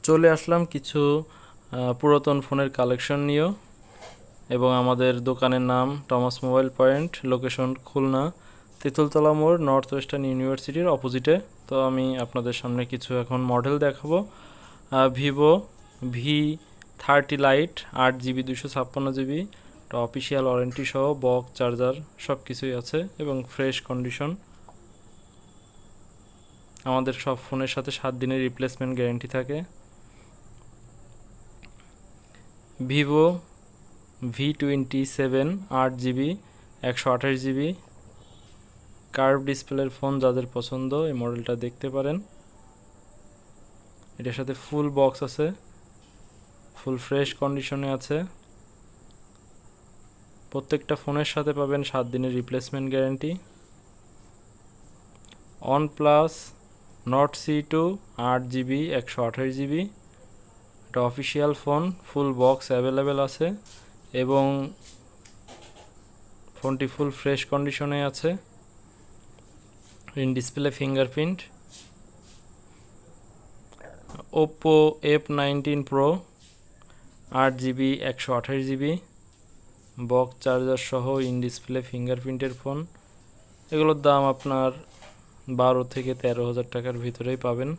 চলে আসলাম কিছু পুরাতন ফোনের কালেকশন নিয়েও, এবং আমাদের দোকানের নাম Thomas mobile point, location Khulna Tetultala মোড়, নর্থ ওয়েস্টার্ন ইউনিভার্সিটির অপোজিটে। তো আমি আপনাদের সামনে কিছু এখন মডেল দেখাবো। Vivo V30 light 8 GB 256 GB, একটা অফিসিয়াল ওয়ারেন্টি সহ বক্স চার্জার সব কিছুই আছে এবং ফ্রেশ কন্ডিশন। আমাদের সব ফোনের সাথে 7 দিনের রিপ্লেসমেন্ট গ্যারেন্টি থাকে। Vivo V27 8 GB 128 GB, curve ডিসপ্লের ফোন যাদের পছন্দ এই মডেলটা দেখতে পারেন। এটার সাথে ফুল বক্স আছে, ফুল ফ্রেশ কন্ডিশনে আছে। প্রত্যেকটা ফোনের সাথে পাবেন 7 দিনের replacement guarantee. OnePlus Nord C2 8 GB 128 GB, এটা official phone, full box available আছে এবং ফোনটি ফুল ফ্রেশ কন্ডিশনে আছে। In display fingerprint. Oppo F19 Pro 8 GB 128 GB, box charger সহ ইন ডিসপ্লে ফিঙ্গারপ্রিন্টের ফোন। এগুলোর দাম আপনার 12 থেকে 13,000 টাকার ভিতরেই পাবেন,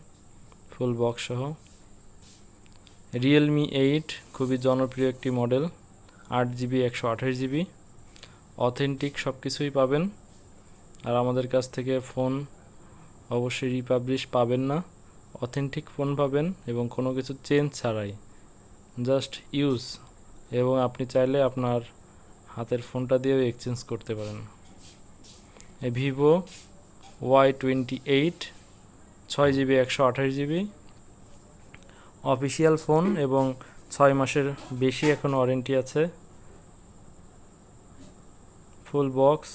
ফুল বক্স সহ। Realme 8 খুবই জনপ্রিয় একটি মডেল, 8 GB 128 GB, অথেন্টিক সব কিছুই পাবেন। আর আমাদের কাছ থেকে ফোন অবশ্যই রিপাবলিশ পাবেন না, অথেন্টিক ফোন পাবেন এবং কোনো কিছু চেঞ্জ ছাড়াই, জাস্ট ইউজ। এবং আপনি চাইলে আপনার হাতের ফোনটা দিয়েও এক্সচেঞ্জ করতে পারেন। Vivo Y28 6 GB 128 GB, official phone এবং 6 মাসের বেশি এখন ওয়ারেন্টি আছে, ফুল বক্স।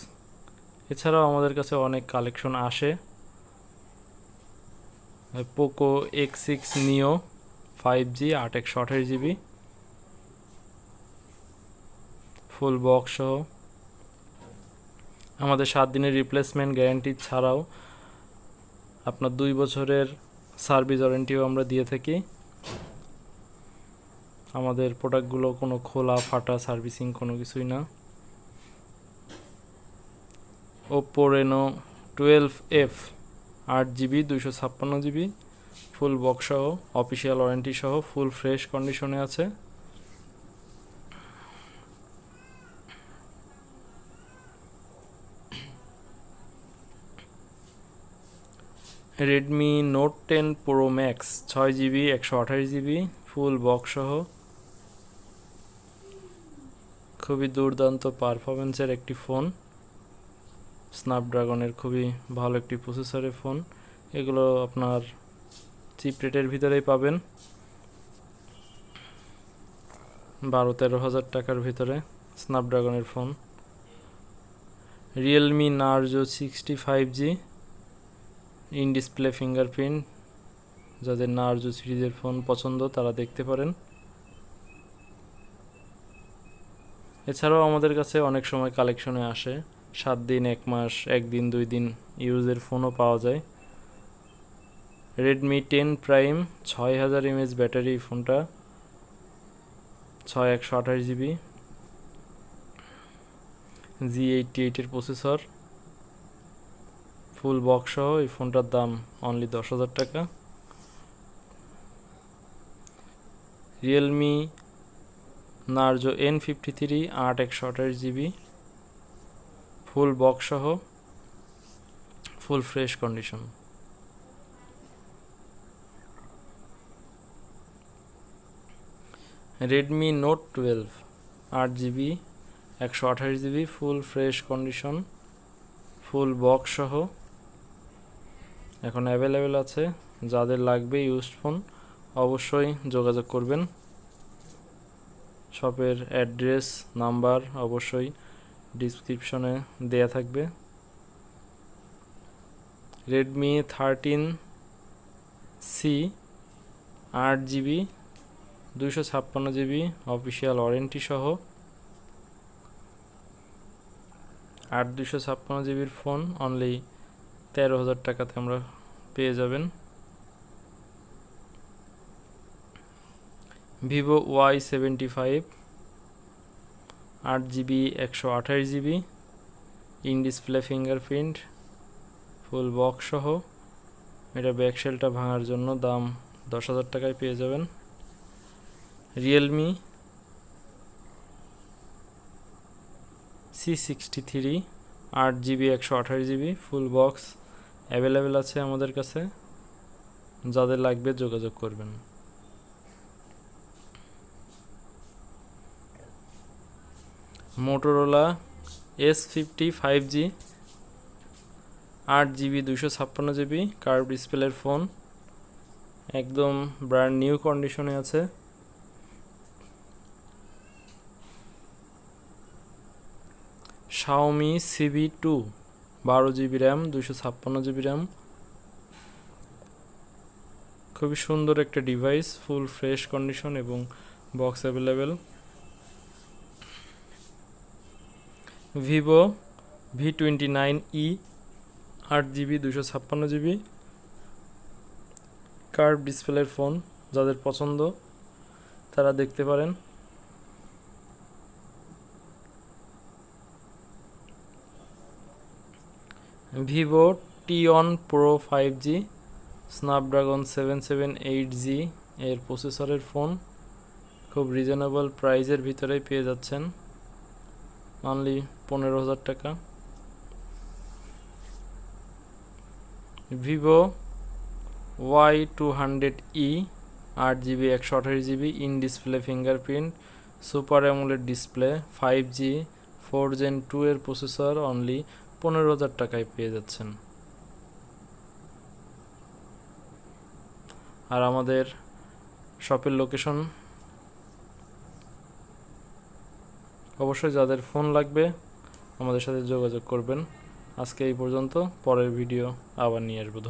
এছাড়াও আমাদের কাছে অনেক কালেকশন আসে। পোকো X6 নিও 5G 8 128 GB, ফুল বক্স সহ। আমাদের 7 দিনের রিপ্লেসমেন্ট গ্যারান্টি ছাড়াও আপনার 2 বছরের সার্ভিস ওয়ারেন্টিও আমরা দিয়ে থাকি। আমাদের প্রোডাক্টগুলো কোনো খোলা ফাটা সার্ভিসিং কোনো কিছুই না। Oppo Reno 12F 8 GB 256 GB, full box সহ, অফিসিয়াল ওয়ারেন্টি সহ, ফুল ফ্রেশ কন্ডিশনে আছে। Redmi Note 10 Pro Max 6 GB 128 GB, full box সহ, খুবই দুর্দান্ত পারফরমেন্সের একটি ফোন। স্ন্যাপড্রাগনের খুবই ভালো একটি প্রসেসরের ফোন। এগুলো আপনার চিপ রেটের ভিতরেই পাবেন, 12-13 হাজার টাকার ভিতরে স্ন্যাপড্রাগনের phone. Realme Narzo 65G, in display fingerprint. যাদের নার্জো সিরিজের ফোন পছন্দ তারা দেখতে পারেন। এছাড়াও আমাদের কাছে অনেক সময় কালেকশনে আসে 7 দিন, 1 মাস, 1 দিন, 2 দিন ইউজের ফোনও পাওয়া যায়। Redmi 10 Prime 6000 mAh ব্যাটারি, ফোনটা 6 128 GB, Z88 এর প্রসেসর, ফুল বক্স সহ। এই ফোনটার দাম অনলি 10,000 টাকা। Realme Narzo N53 8 128 GB, full box সহ, full fresh condition. Redmi Note 12 8 GB 128 GB, full fresh condition, full box সহ, এখন অ্যাভেলেবেল আছে। যাদের লাগবে ইউজড ফোন অবশ্যই যোগাযোগ করবেন। শপের অ্যাড্রেস নাম্বার অবশ্যই ডিসক্রিপশনে দেয়া থাকবে। Redmi 13C 8 GB 256 GB, official warranty সহ, 256 জিবির ফোন অনলি 13,000 টাকাতে আমরা পেয়ে যাবেন। Vivo Y75 8GB 128GB in display fingerprint full box সহ। এটা ব্যাকশেলটা ভাঙার জন্য দাম 10,000 টাকায় পেয়ে যাবেন। Realme C63 8GB 128GB full box available আছে আমাদের কাছে, যাদের লাগবে যোগাযোগ করবেন। Motorola S50 5G 8GB 256GB curve ডিসপ্লের ফোন, একদম ব্র্যান্ড নিউ কন্ডিশনে আছে। Xiaomi CB2 12GB RAM 256GB RAM, খুবই সুন্দর একটা ডিভাইস, ফুল ফ্রেশ কন্ডিশন এবং box available. Vivo V29e 8GB 256GB curve ডিসপ্লের ফোন, যাদের পছন্দ তারা দেখতে পারেন। Vivo T1 Pro 5G Snapdragon 778G এর প্রসেসরের ফোন, খুব রিজনেবল প্রাইজের ভিতরেই পেয়ে যাচ্ছেন, অনলি 15,000 টাকা। Vivo Y200e 8GB 128GB in display fingerprint super AMOLED display 5G 4 Gen 2 এর প্রসেসর, অনলি 15,000 টাকায় পেয়ে যাচ্ছেন। আর আমাদের শপের লোকেশন, অবশ্যই যাদের ফোন লাগবে আমাদের সাথে যোগাযোগ করবেন। আজকে এই পর্যন্ত, পরের ভিডিও আবার নিয়ে আসবো।